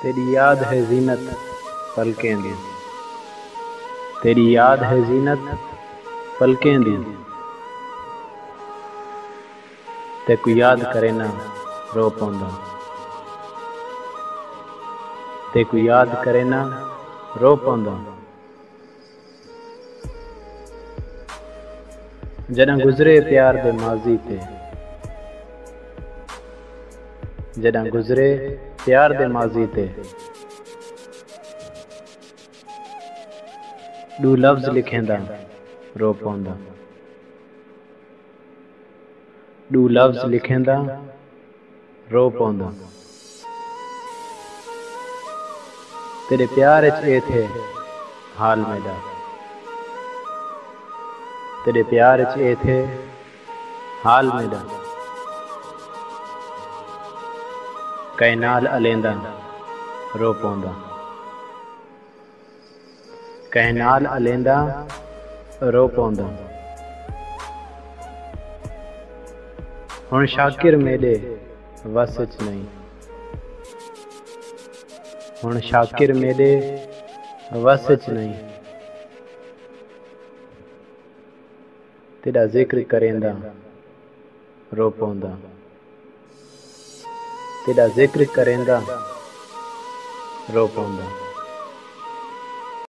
तेरी याद है जीनत पलकें दी, तेरी याद है जीनत पलकें दी। ते कोई याद करे ना रो पौंदा, ते कोई याद करे ना रो पौंदा। जॾहिं गुज़रे प्यार दे माज़ी ते, जॾहिं गुज़रे प्यार दे माज़ी ते, ॾू लफ़्ज़ लिखेंदा रो पौंदा, ॾू लफ़्ज़ लिखेंदा रो पौंदा। तेरे प्यार च ए थे हाल मेरा, तेरे प्यार च ए थे हाल मेरा। कै नाल अलेंदा रो पौंदा, कै नाल अलेंदा रो पौंदा। हुण शाकिर मेरे वस च नहीं, हुण शाकिर मेरे वस च नहीं। तेरा जिक्र करेंदा रो पौंदा, तेरा जिक्र करेंदा रो पौंदा।